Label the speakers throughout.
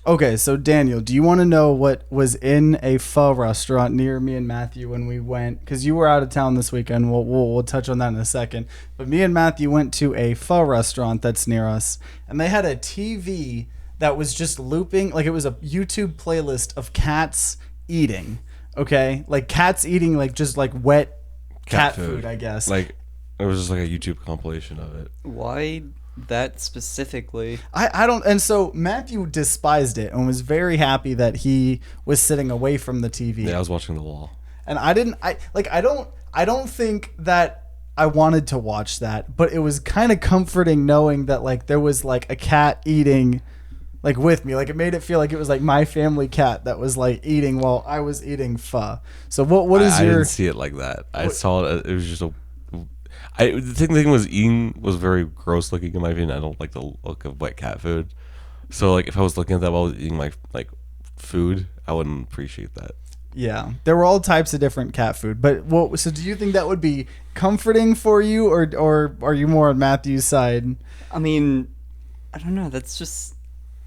Speaker 1: Okay, so Daniel, do you want to know what was in a pho restaurant near me and Matthew when we went? Because you were out of town this weekend. We'll touch on that in a second. But me and Matthew went to a pho restaurant that's near us, and they had a TV that was just looping, like it was a YouTube playlist of cats eating. Okay, like cats eating, like just like wet cat food, I guess.
Speaker 2: Like it was just like a YouTube compilation of it.
Speaker 3: Why that specifically?
Speaker 1: I don't, and so Matthew despised it and was very happy that he was sitting away from the TV.
Speaker 2: Yeah, I was watching the wall.
Speaker 1: And I don't think that I wanted to watch that, but it was kind of comforting knowing that like there was like a cat eating like with me. Like it made it feel like it was like my family cat that was like eating while I was eating pho. So what is
Speaker 2: I
Speaker 1: your...
Speaker 2: didn't see it like that. I saw it. It was just a... the thing was eating was very gross looking in my opinion. I don't like the look of wet cat food. So like if I was looking at that while I was eating my like food, I wouldn't appreciate that.
Speaker 1: Yeah, there were all types of different cat food. But so do you think that would be comforting for you, or are you more on Matthew's side?
Speaker 3: I mean, I don't know. That's just,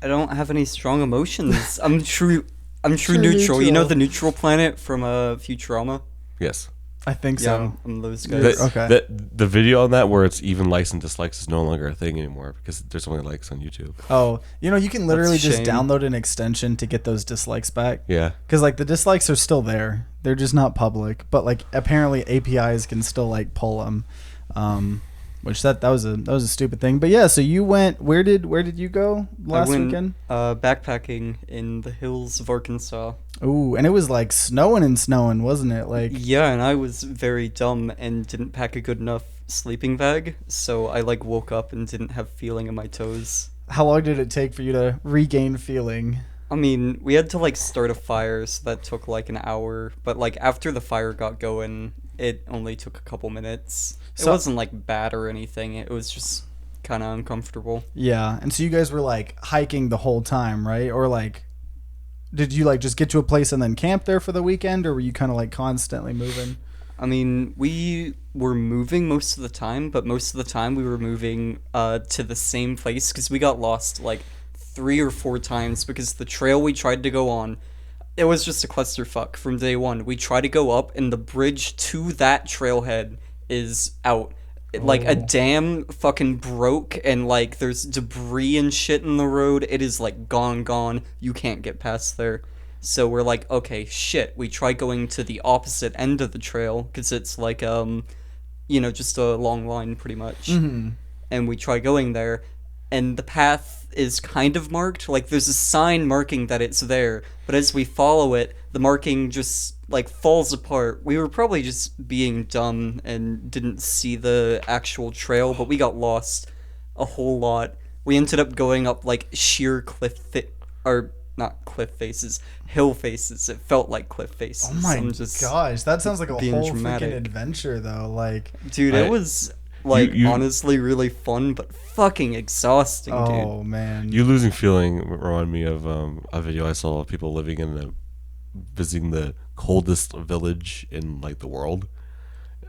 Speaker 3: I don't have any strong emotions. I'm true neutral. You know the neutral planet from Futurama?
Speaker 2: Yes.
Speaker 1: I think
Speaker 3: Yeah,
Speaker 1: so.
Speaker 3: I'm those guys.
Speaker 1: Okay.
Speaker 2: The video on that where it's even likes and dislikes is no longer a thing anymore because there's only likes on YouTube.
Speaker 1: Oh, you can literally
Speaker 3: That's a
Speaker 1: just
Speaker 3: shame.
Speaker 1: download an extension to get those dislikes back.
Speaker 2: Yeah.
Speaker 1: Because like the dislikes are still there. They're just not public. But like apparently APIs can still like pull them. Which that was a stupid thing. But yeah, so you went, where did you go last weekend?
Speaker 3: Backpacking in the hills of Arkansas.
Speaker 1: Ooh, and it was like snowing, wasn't it? Like,
Speaker 3: Yeah, and I was very dumb and didn't pack a good enough sleeping bag, so I like woke up and didn't have feeling in my toes.
Speaker 1: how long did it take for you to regain feeling?
Speaker 3: I mean, we had to like start a fire, so that took like an hour, but like after the fire got going, it only took a couple minutes. It wasn't like bad or anything, it was just kind of uncomfortable.
Speaker 1: Yeah, and so you guys were like hiking the whole time, right? Or like, did you like just get to a place and then camp there for the weekend, or were you kind of like constantly moving?
Speaker 3: I mean, we were moving most of the time, but most of the time we were moving to the same place because we got lost like 3 or 4 times because the trail we tried to go on, it was just a clusterfuck from day one. We tried to go up and the bridge to that trailhead is out. Like a dam fucking broke and like there's debris and shit in the road. It is like gone. You can't get past there. So we're like, okay, shit. We try going to the opposite end of the trail because it's like just a long line pretty much.
Speaker 1: Mm-hmm.
Speaker 3: And we try going there and the path is kind of marked. Like there's a sign marking that it's there, but as we follow it, the marking just like falls apart. We were probably just being dumb and didn't see the actual trail, but we got lost a whole lot. We ended up going up like sheer not cliff faces, hill faces. It felt like cliff faces.
Speaker 1: Oh my gosh, that sounds like a whole
Speaker 3: dramatic
Speaker 1: freaking adventure though. Like,
Speaker 3: dude, it was like honestly really fun, but fucking exhausting, dude.
Speaker 1: Oh man,
Speaker 2: You losing feeling reminded me of a video I saw of people living visiting the coldest village in like the world.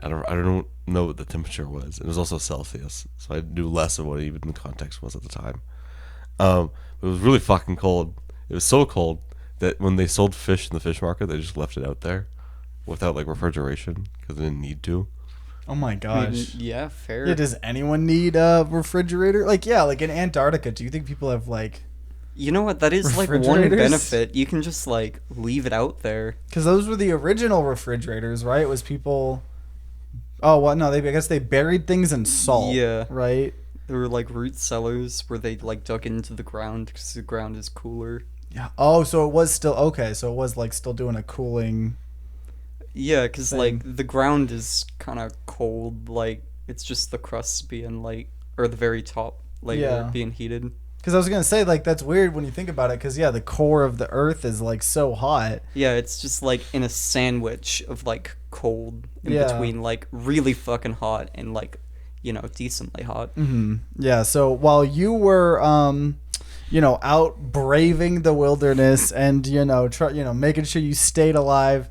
Speaker 2: I don't know what the temperature was. It was also Celsius, so I knew less of what even the context was at the time. It was really fucking cold. It was so cold that when they sold fish in the fish market, they just left it out there without like refrigeration because they didn't need to.
Speaker 1: oh my gosh.
Speaker 3: Yeah, fair.
Speaker 1: Yeah, does anyone need a refrigerator? Like, yeah, like in Antarctica, do you think people have like...
Speaker 3: You know what? That is like one
Speaker 1: refrigerators?
Speaker 3: benefit. You can just like leave it out there.
Speaker 1: Because those were the original refrigerators, right? It was people... Oh, well, no, I guess they buried things in salt,
Speaker 3: Yeah.
Speaker 1: right?
Speaker 3: There were like root cellars where they like dug into the ground because the ground is cooler.
Speaker 1: Yeah. Oh, so it was still... Okay, so it was like still doing a cooling...
Speaker 3: Yeah, because
Speaker 1: thing.
Speaker 3: like the ground is kind of cold. Like it's just the crust being like, or the very top layer being heated.
Speaker 1: Because I was going to say, like, that's weird when you think about it. Because, yeah, the core of the earth is like so hot.
Speaker 3: Yeah, it's just like in a sandwich of like cold in
Speaker 1: Yeah.
Speaker 3: between like really fucking hot and like, decently hot.
Speaker 1: Mm-hmm. Yeah, so while you were, out braving the wilderness and, making sure you stayed alive,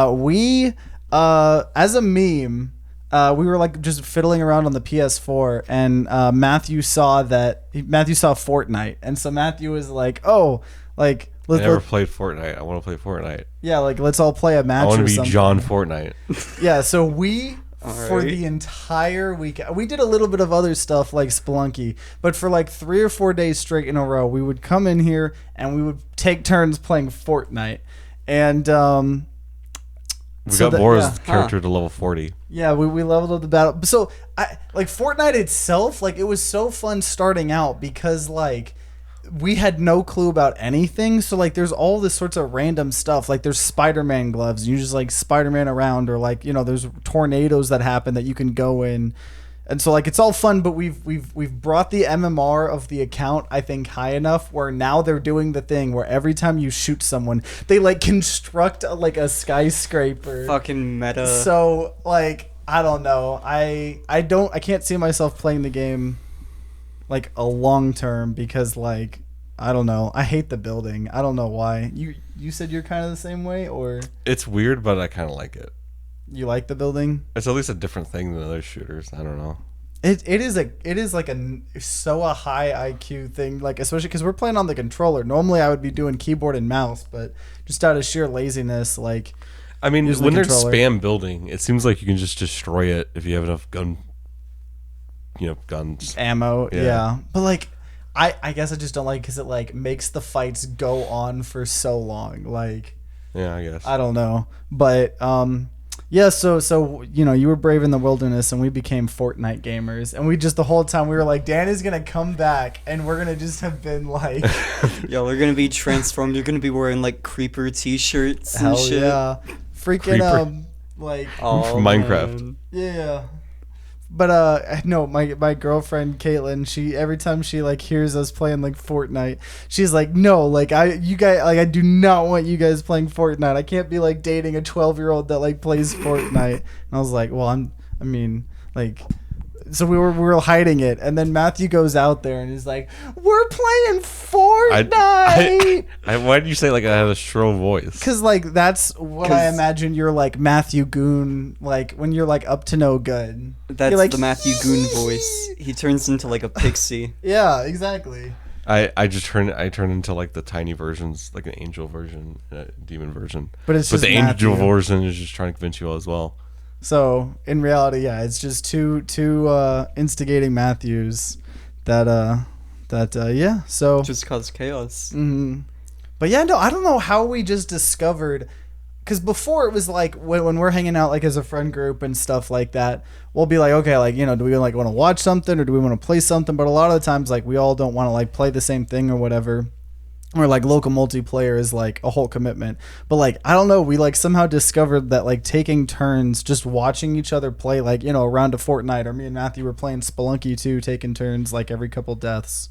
Speaker 1: we As a meme, we were like just fiddling around on the PS4, and Matthew saw Fortnite, and so Matthew was like, "Oh, like
Speaker 2: I never played Fortnite. I want to play Fortnite.
Speaker 1: yeah, like let's all play a match."
Speaker 2: I want
Speaker 1: or
Speaker 2: to be
Speaker 1: something.
Speaker 2: John Fortnite.
Speaker 1: Yeah, so we for
Speaker 3: Alright.
Speaker 1: the entire week we did a little bit of other stuff like Spelunky, but for like 3 or 4 days straight in a row, we would come in here and we would take turns playing Fortnite, and
Speaker 2: We got Bora's
Speaker 1: yeah.
Speaker 2: character to level 40.
Speaker 1: Yeah, we leveled up the battle. So I like Fortnite itself, like it was so fun starting out because like we had no clue about anything. So like there's all this sorts of random stuff. Like there's Spider-Man gloves. You just like Spider-Man around, or like, you know, there's tornadoes that happen that you can go in. And so like it's all fun, but we've brought the MMR of the account, I think, high enough where now they're doing the thing where every time you shoot someone, they like construct like a skyscraper.
Speaker 3: Fucking meta.
Speaker 1: So like I don't know. I can't see myself playing the game like a long term because like I don't know. I hate the building. I don't know why. You said you're kind of the same way, or
Speaker 2: It's weird, but I kind of like it.
Speaker 1: you like the building?
Speaker 2: It's at least a different thing than other shooters. I don't know.
Speaker 1: It is like a high IQ thing, like especially because we're playing on the controller. Normally I would be doing keyboard and mouse, but just out of sheer laziness, like
Speaker 2: I mean,
Speaker 1: using
Speaker 2: when
Speaker 1: the
Speaker 2: they're
Speaker 1: controller.
Speaker 2: spam building, it seems like you can just destroy it if you have enough guns.
Speaker 1: ammo.
Speaker 2: Yeah.
Speaker 1: Yeah, but like I guess I just don't like because it like makes the fights go on for so long. Like
Speaker 2: Yeah, I guess.
Speaker 1: I don't know, but yeah. So you know, you were brave in the wilderness, and we became Fortnite gamers, and we just the whole time we were like, Dan is gonna come back, and we're gonna just have been like,
Speaker 3: Yo, they're gonna be transformed. You're gonna be wearing like creeper t-shirts and
Speaker 1: hell
Speaker 3: shit.
Speaker 1: yeah, freaking
Speaker 2: Creeper.
Speaker 1: like
Speaker 3: Oh,
Speaker 2: Minecraft.
Speaker 3: man.
Speaker 1: yeah. But no, my girlfriend Caitlin, she every time she like hears us playing like Fortnite, she's like, no, like I do not want you guys playing Fortnite. I can't be like dating a 12-year-old that like plays Fortnite. And I was like, well, I mean, like, so we were hiding it, and then Matthew goes out there and is like, we're playing Fortnite.
Speaker 2: Why did you say like I had a shrill voice?
Speaker 1: Cause like that's what I
Speaker 3: 'Cause-
Speaker 1: imagine you're like Matthew Goon, like when you're like up to no good.
Speaker 3: That's
Speaker 1: You're like,
Speaker 3: the Matthew Goon voice. He turns into like a pixie.
Speaker 1: Yeah, exactly.
Speaker 2: I turn into like the tiny versions, like an angel version, a demon version.
Speaker 1: But it's just
Speaker 2: the angel
Speaker 1: Matthew.
Speaker 2: version is just trying to convince you all as well.
Speaker 1: So in reality, yeah, it's just two instigating Matthews that yeah. So
Speaker 3: Just cause chaos.
Speaker 1: But yeah, no, I don't know how we just discovered, because before it was like when we're hanging out like as a friend group and stuff like that, we'll be like, okay, like, you know, do we like want to watch something or do we want to play something? But a lot of the times, like, we all don't want to like play the same thing or whatever. Or like local multiplayer is like a whole commitment. But like I don't know, we like somehow discovered that like taking turns just watching each other play, like, you know, a round of Fortnite, or me and Matthew were playing Spelunky too, taking turns like every couple deaths.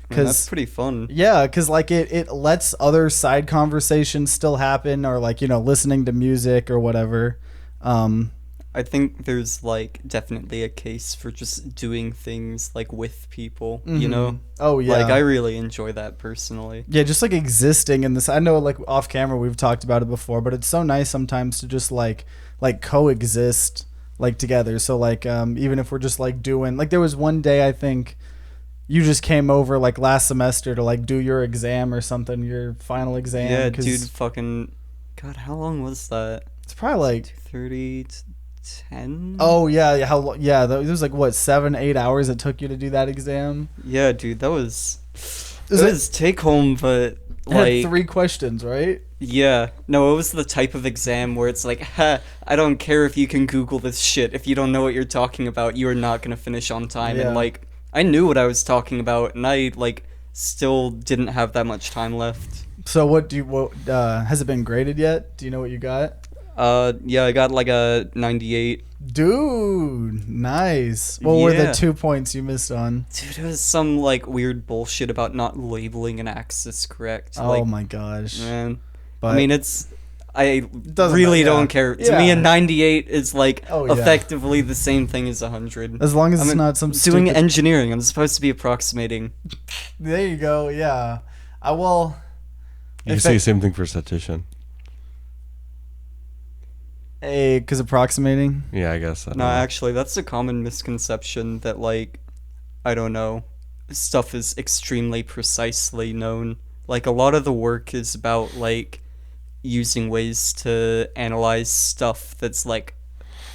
Speaker 3: Man, that's pretty fun.
Speaker 1: Yeah, because like it lets other side conversations still happen, or like, you know, listening to music or whatever.
Speaker 3: I think there's like definitely a case for just doing things like with people, you know?
Speaker 1: Oh yeah.
Speaker 3: Like I really enjoy that personally.
Speaker 1: Yeah, just like existing in this. I know like off camera we've talked about it before, but it's so nice sometimes to just like coexist like together. So like even if we're just like doing, like there was one day I think you just came over like last semester to like do your exam or something, your final exam.
Speaker 3: Yeah,
Speaker 1: 'cause
Speaker 3: dude, fucking God, how long was that?
Speaker 1: It's probably like
Speaker 3: 30 to 10?
Speaker 1: oh yeah, yeah, it was like what 7-8 hours it took you to do that exam.
Speaker 3: Yeah, dude, that was
Speaker 1: Is
Speaker 3: it
Speaker 1: it-
Speaker 3: was take home, but
Speaker 1: It had
Speaker 3: like
Speaker 1: 3 questions, right?
Speaker 3: yeah, no, it was the type of exam where it's like, ha, I don't care if you can Google this shit. If you don't know what you're talking about, you are not gonna finish on time.
Speaker 1: Yeah.
Speaker 3: And like, I knew what I was talking about, and I like still didn't have that much time left.
Speaker 1: So what has it been graded yet? Do you know what you got?
Speaker 3: Yeah, I got like a 98.
Speaker 1: Dude, nice. What were the
Speaker 3: Yeah.
Speaker 1: 2 points you missed on?
Speaker 3: Dude, it was some like weird bullshit about not labeling an axis correct.
Speaker 1: Oh
Speaker 3: like,
Speaker 1: my gosh.
Speaker 3: man.
Speaker 1: But
Speaker 3: I mean, I
Speaker 1: Doesn't
Speaker 3: really
Speaker 1: matter, yeah.
Speaker 3: don't care. To me,
Speaker 1: Yeah.
Speaker 3: a 98 is like
Speaker 1: Oh, yeah.
Speaker 3: effectively the same thing as 100.
Speaker 1: as long as it's
Speaker 3: I'm
Speaker 1: not some
Speaker 3: doing
Speaker 1: stupid...
Speaker 3: engineering. I'm supposed to be approximating.
Speaker 1: There you go. Yeah. I will.
Speaker 2: You
Speaker 1: If
Speaker 2: say
Speaker 1: it-
Speaker 2: the same thing for statistician.
Speaker 1: Because approximating.
Speaker 2: Yeah, I guess. I don't
Speaker 3: No,
Speaker 2: know.
Speaker 3: actually, that's a common misconception that, like, I don't know, stuff is extremely precisely known. Like, a lot of the work is about, like, using ways to analyze stuff that's, like,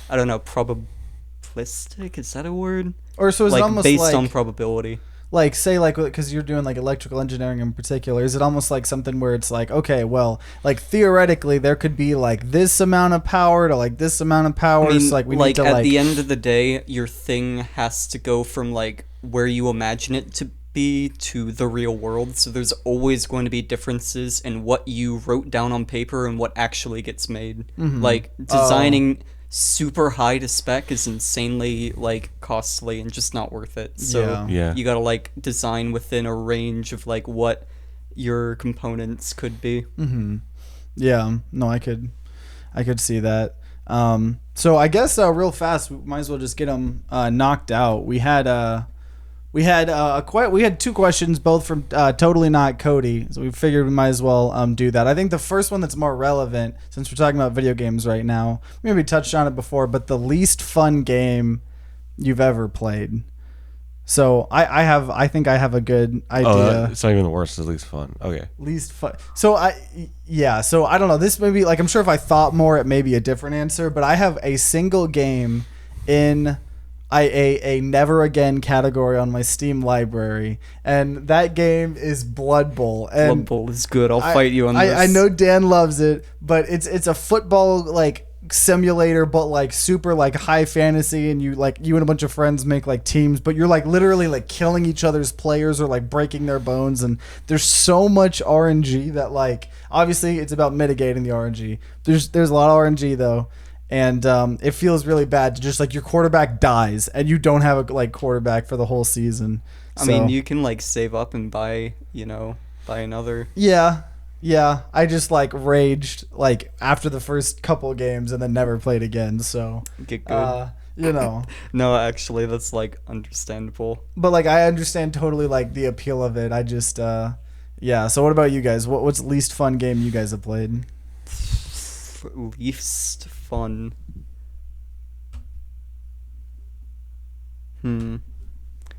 Speaker 3: I don't know, probabilistic? Is that a word?
Speaker 1: Or so is it
Speaker 3: Like,
Speaker 1: almost
Speaker 3: based
Speaker 1: like
Speaker 3: on probability.
Speaker 1: like say like because you're doing like electrical engineering in particular, is it almost like something where it's like, okay, well, like theoretically there could be like this amount of power to like this amount of power,
Speaker 3: I mean,
Speaker 1: so like we need
Speaker 3: like,
Speaker 1: to
Speaker 3: at
Speaker 1: like
Speaker 3: the end of the day, your thing has to go from, like, where you imagine it to be to the real world. So there's always going to be differences in what you wrote down on paper and what actually gets made. Like, designing super high to spec is insanely, like, costly and just not worth it. So
Speaker 2: Yeah.
Speaker 3: you gotta, like, design within a range of, like, what your components could be.
Speaker 1: Yeah, no, I could see that. So I guess real fast, we might as well just get them knocked out. We had two questions, both from Totally Not Cody, so we figured we might as well do that. I think the first one that's more relevant, since we're talking about video games right now, we maybe touched on it before, but the least fun game you've ever played. So I think I have a good idea.
Speaker 2: Oh, it's not even the worst. It's at least fun. Okay.
Speaker 1: Least fun. So I don't know. This may be like, I'm sure if I thought more, it may be a different answer. But I have a single game in a never again category on my Steam library, and that game is Blood Bowl. And
Speaker 3: Blood Bowl is good. I'll fight you on this.
Speaker 1: I know Dan loves it, but it's a football like simulator, but like super like high fantasy, and you and a bunch of friends make like teams, but you're like literally like killing each other's players or like breaking their bones, and there's so much RNG that like obviously it's about mitigating the RNG. There's a lot of RNG though, and it feels really bad to just like your quarterback dies and you don't have a like quarterback for the whole season.
Speaker 3: I mean, you can like save up and buy another.
Speaker 1: Yeah, I just like raged like after the first couple of games and then never played again. So
Speaker 3: Get good. No, actually, that's like understandable.
Speaker 1: But like I understand totally like the appeal of it. I just yeah. So what about you guys? What's the least fun game you guys have played?
Speaker 3: Least fun.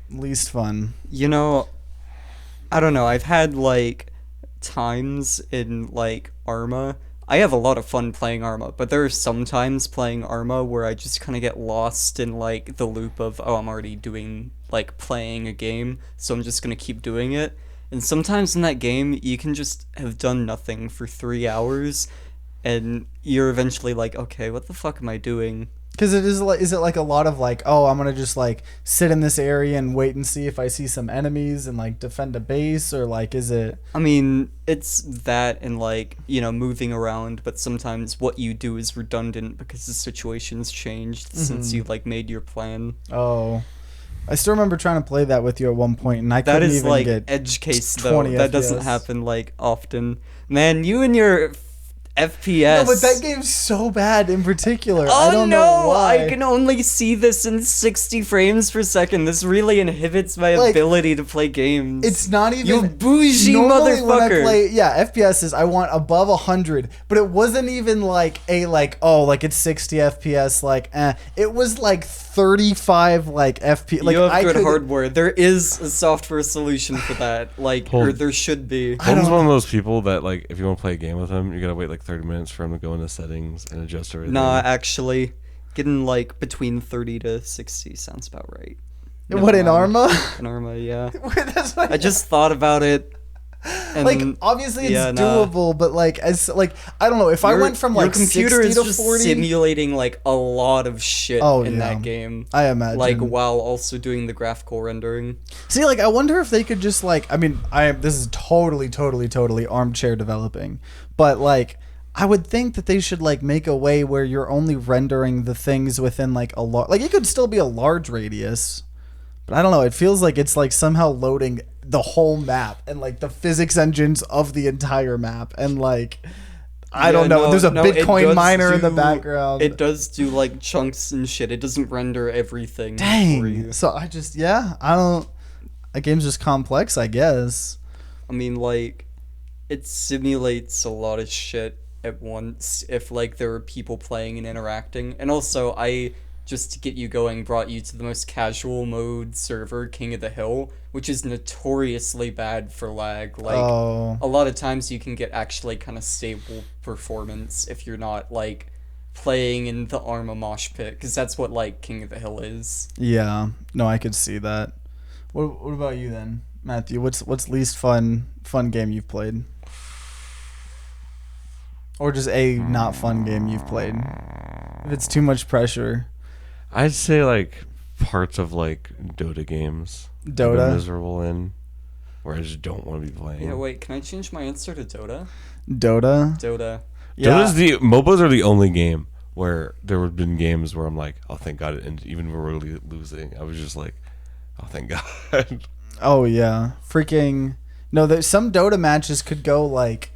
Speaker 1: Least fun.
Speaker 3: I don't know. I've had like times in like Arma. I have a lot of fun playing Arma, but there are some times playing Arma where I just kind of get lost in like the loop of, oh, I'm already doing like playing a game, so I'm just gonna keep doing it. And sometimes in that game, you can just have done nothing for 3 hours, and you're eventually like, okay, what the fuck am I doing?
Speaker 1: Because is it like a lot of like, oh, I'm gonna just like sit in this area and wait and see if I see some enemies and like defend a base, or like is it?
Speaker 3: I mean, it's that and like, moving around, but sometimes what you do is redundant because the situation's changed since you like made your plan.
Speaker 1: Oh, I still remember trying to play that with you at one point, and I
Speaker 3: That
Speaker 1: couldn't
Speaker 3: is
Speaker 1: even
Speaker 3: like
Speaker 1: get
Speaker 3: edge case
Speaker 1: 20
Speaker 3: though. That doesn't
Speaker 1: FPS.
Speaker 3: happen like often. Man, you and your FPS.
Speaker 1: No, but that game's so bad in particular.
Speaker 3: Oh
Speaker 1: I don't
Speaker 3: no!
Speaker 1: know why.
Speaker 3: I can only see this in 60 frames per second. This really inhibits my
Speaker 1: Like,
Speaker 3: ability to play games.
Speaker 1: It's not even
Speaker 3: You bougie
Speaker 1: normally when I
Speaker 3: motherfucker.
Speaker 1: play, FPSs I want above 100, but it wasn't even like it's 60 FPS it was like 35 FPS. Like
Speaker 3: you have
Speaker 1: I
Speaker 3: good
Speaker 1: could,
Speaker 3: hardware. There is a software solution for that. Or there should be.
Speaker 2: Holden's one of those people that like if you want to play a game with him, you gotta wait like 30 minutes for him to go into settings and adjust everything.
Speaker 3: Nah, actually, getting like between 30 to 60 sounds about right.
Speaker 1: what in Arma?
Speaker 3: In Arma, yeah.
Speaker 1: That's what
Speaker 3: I just thought about it. And
Speaker 1: like obviously it's
Speaker 3: yeah, nah.
Speaker 1: doable, but like as like I don't know if I went from like
Speaker 3: your computer
Speaker 1: 60
Speaker 3: is
Speaker 1: to
Speaker 3: just
Speaker 1: 40.
Speaker 3: simulating like a lot of shit in that game.
Speaker 1: I imagine.
Speaker 3: Like while also doing the graphical rendering.
Speaker 1: See, like, I wonder if they could just, like, this is totally armchair developing, but, like, I would think that they should, like, make a way where you're only rendering the things within, like, it could still be a large radius, but I don't know, it feels like it's, like, somehow loading the whole map and, like, the physics engines of the entire map, and, like... I don't know. There's a Bitcoin miner in the background.
Speaker 3: It does do like chunks and shit. It doesn't render everything for you.
Speaker 1: Dang. So I just, I don't... That game's just complex, I guess.
Speaker 3: I mean, like, it simulates a lot of shit at once if like there were people playing and interacting. And also, I just to get you going brought you to the most casual mode server, King of the Hill, which is notoriously bad for lag. Like
Speaker 1: Oh,
Speaker 3: a lot of times you can get actually kind of stable performance if you're not like playing in the Arma mosh pit, because that's what like King of the Hill is.
Speaker 1: yeah. No, I could see that. What about you then, Matthew? What's least fun game you've played? Or just a not fun game you've played? If it's too much pressure.
Speaker 2: I'd say like parts of like Dota games. I've been
Speaker 1: Dota?
Speaker 2: miserable in, where I just don't want to be playing.
Speaker 3: Yeah, wait, can I change my answer to Dota?
Speaker 1: Dota?
Speaker 3: Dota.
Speaker 1: Yeah.
Speaker 2: MOBAs are the only game where there have been games where I'm like, oh thank God, and even when we're losing, I was just like, oh thank God.
Speaker 1: Oh yeah, freaking no! There's some Dota matches could go like,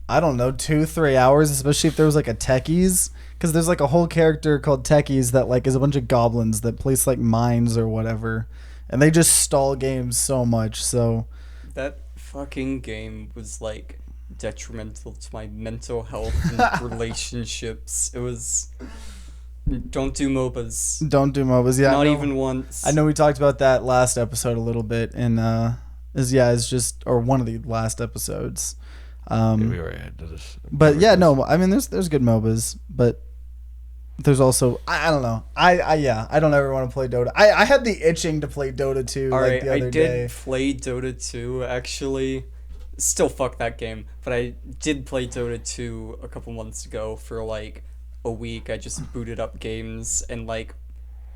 Speaker 1: I don't know, 2-3 hours, especially if there was like a techies, because there's like a whole character called techies that like is a bunch of goblins that place like mines or whatever, and they just stall games so much. So
Speaker 3: That fucking game was like detrimental to my mental health and relationships. It was. Don't do MOBAs.
Speaker 1: don't do MOBAs. Yeah,
Speaker 3: Not
Speaker 1: I know-
Speaker 3: even once.
Speaker 1: I know we talked about that last episode a little bit, and it's just or one of the last episodes.
Speaker 2: Yeah, we already had this.
Speaker 1: But yeah, no, I mean there's good MOBAs, but there's also I don't know. I don't ever want to play Dota. I had the itching to play Dota 2 like
Speaker 3: Alright,
Speaker 1: the
Speaker 3: I
Speaker 1: other
Speaker 3: did
Speaker 1: day.
Speaker 3: play Dota 2 actually. Still fuck that game, but I did play Dota 2 a couple months ago for like a week. I just booted up games and like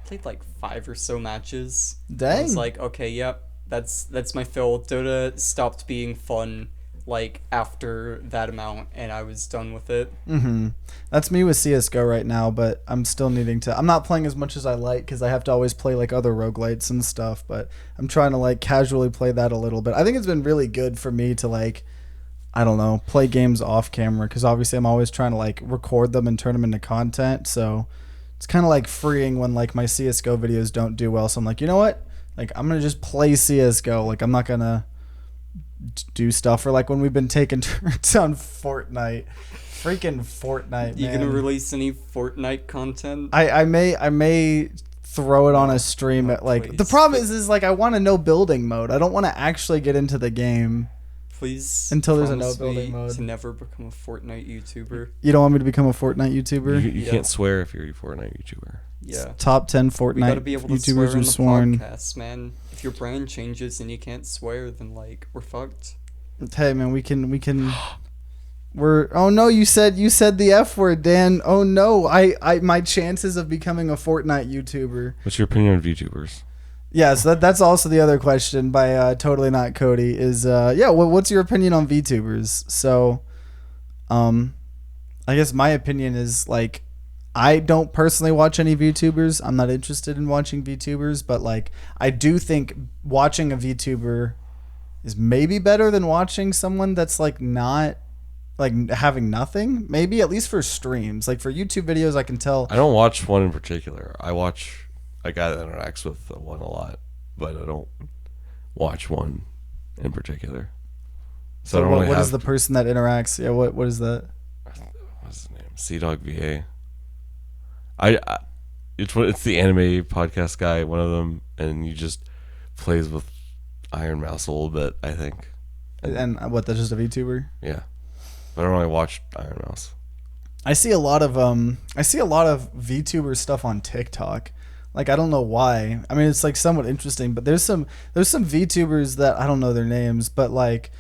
Speaker 3: played like 5 or so matches. I
Speaker 1: Dang.
Speaker 3: was like, okay, yep, that's my fill. Dota stopped being fun like after that amount, and I was done with it.
Speaker 1: That's me with CS:GO right now, but I'm still needing to. I'm not playing as much as I like because I have to always play like other roguelites and stuff. But I'm trying to like casually play that a little bit. I think it's been really good for me to like, I don't know, play games off camera because obviously I'm always trying to like record them and turn them into content. So it's kind of like freeing when like my CS:GO videos don't do well. So I'm like, you know what? Like I'm gonna just play CS:GO. Like I'm not gonna do stuff, or like when we've been taking turns on Fortnite. Freaking Fortnite,
Speaker 3: You
Speaker 1: man.
Speaker 3: gonna release any Fortnite content?
Speaker 1: I may throw it on a stream at like the
Speaker 3: please.
Speaker 1: problem is like I want to know building mode. I don't want to actually get into the game.
Speaker 3: Please
Speaker 1: Until there's a no
Speaker 3: promise
Speaker 1: building
Speaker 3: me
Speaker 1: mode.
Speaker 3: to never become a Fortnite YouTuber.
Speaker 1: You don't want me to become a Fortnite YouTuber?
Speaker 2: You
Speaker 3: Yeah.
Speaker 2: can't swear if you're a Fortnite YouTuber.
Speaker 3: Yeah.
Speaker 1: Top 10
Speaker 3: We
Speaker 1: Fortnite
Speaker 3: gotta be able to swear
Speaker 1: YouTubers
Speaker 3: on
Speaker 1: are
Speaker 3: the
Speaker 1: sworn.
Speaker 3: podcast, man. If your brand changes and you can't swear, then like we're fucked.
Speaker 1: Hey man, we can we're oh no, you said the F word, Dan. Oh no. I my chances of becoming a Fortnite YouTuber.
Speaker 2: What's your opinion on VTubers?
Speaker 1: Yeah, so that's also the other question by Totally Not Cody is what's your opinion on VTubers? So I guess my opinion is like I don't personally watch any VTubers. I'm not interested in watching VTubers, but like I do think watching a VTuber is maybe better than watching someone that's like not like having nothing. Maybe at least for streams. Like for YouTube videos I can tell
Speaker 2: I don't watch one in particular. I watch a guy that interacts with one a lot, but I don't watch one in particular. So I don't really
Speaker 1: what
Speaker 2: have
Speaker 1: is the person that interacts? Yeah, what is that?
Speaker 2: what's his name? CDog VA. It's the anime podcast guy, one of them, and he just plays with Iron Mouse a little bit, I think.
Speaker 1: And what? That's just a VTuber.
Speaker 2: Yeah, but I don't really watch Iron Mouse.
Speaker 1: I see a lot of VTuber stuff on TikTok. Like I don't know why. I mean, it's like somewhat interesting, but there's some VTubers that I don't know their names, but like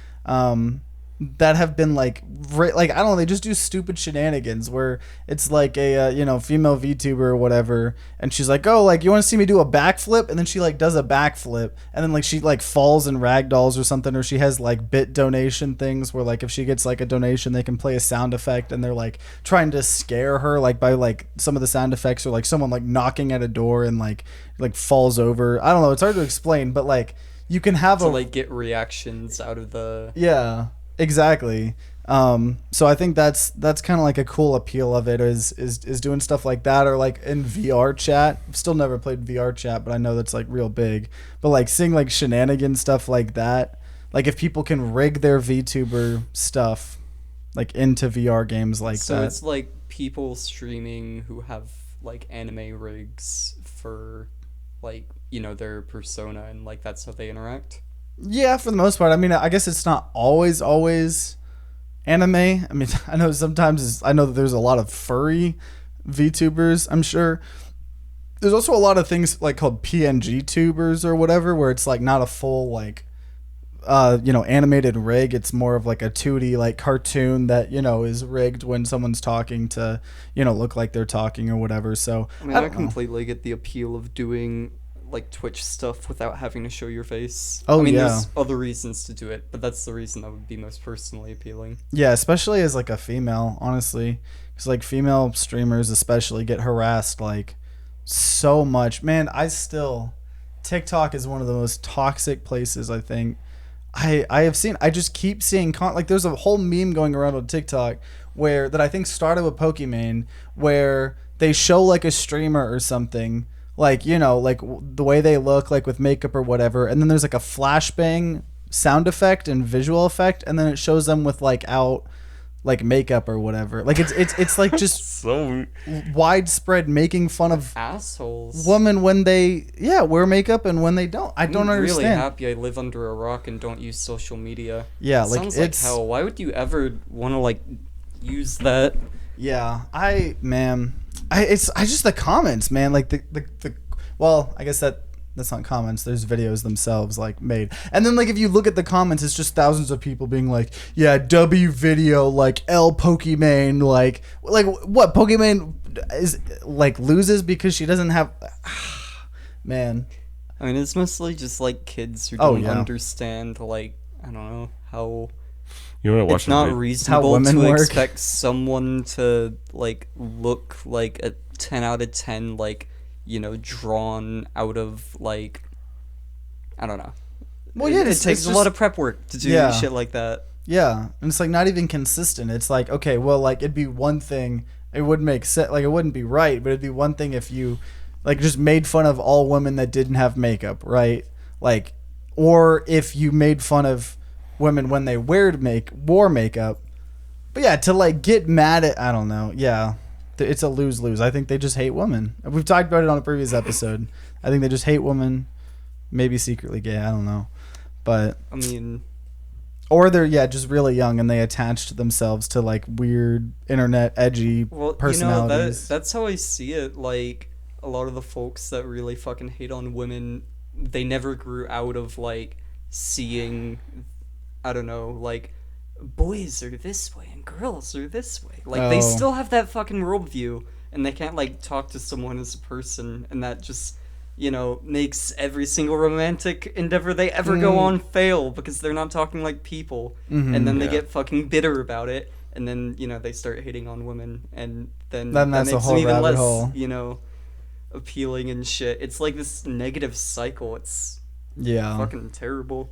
Speaker 1: that have been like I don't know, they just do stupid shenanigans where it's like a female VTuber or whatever, and she's like, oh, like you want to see me do a backflip, and then she like does a backflip, and then like she like falls in ragdolls or something, or she has like bit donation things where like if she gets like a donation they can play a sound effect, and they're like trying to scare her like by like some of the sound effects or like someone like knocking at a door and like falls over. I don't know, it's hard to explain, but like you can have
Speaker 3: To like get reactions out of the
Speaker 1: yeah, exactly. So I think that's kind of like a cool appeal of it is doing stuff like that, or like in VR chat. I've still never played VR chat, but I know that's like real big. But like seeing like shenanigan stuff like that, like if people can rig their VTuber stuff like into VR games like
Speaker 3: So
Speaker 1: that.
Speaker 3: it's like people streaming who have like anime rigs for like, their persona, and like that's how they interact.
Speaker 1: Yeah, for the most part. I mean, I guess it's not always anime. I mean, I know sometimes I know that there's a lot of furry VTubers, I'm sure. There's also a lot of things like called PNG tubers or whatever, where it's like not a full like animated rig. It's more of like a 2D like cartoon that, is rigged when someone's talking to, look like they're talking or whatever. So
Speaker 3: I mean, I completely get the appeal of doing like Twitch stuff without having to show your face.
Speaker 1: Oh,
Speaker 3: I mean,
Speaker 1: yeah.
Speaker 3: there's other reasons to do it, but that's the reason that would be most personally appealing.
Speaker 1: Yeah, especially as like a female, honestly, because like female streamers especially get harassed like so much. Man, TikTok is one of the most toxic places. I think I just keep seeing like there's a whole meme going around on TikTok that I think started with Pokimane, where they show like a streamer or something, like like the way they look like with makeup or whatever, and then there's like a flashbang sound effect and visual effect, and then it shows them with like out like makeup or whatever. Like it's like just
Speaker 2: So
Speaker 1: widespread making fun of
Speaker 3: Assholes.
Speaker 1: women when they wear makeup and when they don't. I don't
Speaker 3: I'm
Speaker 1: understand.
Speaker 3: really happy I live under a rock and don't use social media.
Speaker 1: Yeah,
Speaker 3: It
Speaker 1: like
Speaker 3: sounds
Speaker 1: it's
Speaker 3: like hell. Why would you ever want to like use that?
Speaker 1: yeah. I just the comments, man. Like the well, I guess that's not comments. There's videos themselves like made, and then like if you look at the comments, it's just thousands of people being like, yeah, W video like L Pokimane like what Pokimane is like loses because she doesn't have man.
Speaker 3: I mean, it's mostly just like kids who
Speaker 1: Oh,
Speaker 3: don't
Speaker 1: yeah.
Speaker 3: understand like I don't know how
Speaker 2: you want to watch
Speaker 3: it's not
Speaker 2: the
Speaker 3: reasonable
Speaker 1: women
Speaker 3: to
Speaker 1: work.
Speaker 3: expect someone to like look like a 10 out of 10 like drawn out of like I don't know.
Speaker 1: Well, yeah,
Speaker 3: it
Speaker 1: it's
Speaker 3: takes a
Speaker 1: just-
Speaker 3: lot of prep work to do
Speaker 1: Yeah.
Speaker 3: shit like that.
Speaker 1: Yeah, and it's like not even consistent. It's like, okay, well, like it'd be one thing. It wouldn't make sense. Like it wouldn't be right, but it'd be one thing if you like just made fun of all women that didn't have makeup, right? Like, or if you made fun of women when they wore makeup. But yeah, to like get mad at, I don't know. Yeah, it's a lose-lose. I think they just hate women. We've talked about it on a previous episode. I think they just hate women. Maybe secretly gay. I don't know, but.
Speaker 3: I mean,
Speaker 1: Or they're just really young and they attached themselves to like weird internet edgy
Speaker 3: well,
Speaker 1: personalities.
Speaker 3: that's how I see it. Like a lot of the folks that really fucking hate on women, they never grew out of like seeing, I don't know, like boys are this way and girls are this way. Like they
Speaker 1: Oh.
Speaker 3: still have that fucking worldview, and they can't like talk to someone as a person, and that just makes every single romantic endeavor they ever go on fail because they're not talking like people, and then they
Speaker 2: Yeah.
Speaker 3: get fucking bitter about it, and then they start hating on women, and then
Speaker 1: Then
Speaker 3: that
Speaker 1: that's a
Speaker 3: makes
Speaker 1: whole
Speaker 3: them even
Speaker 1: rabbit
Speaker 3: less
Speaker 1: hole.
Speaker 3: appealing and shit. It's like this negative cycle. It's
Speaker 1: Yeah.
Speaker 3: fucking terrible.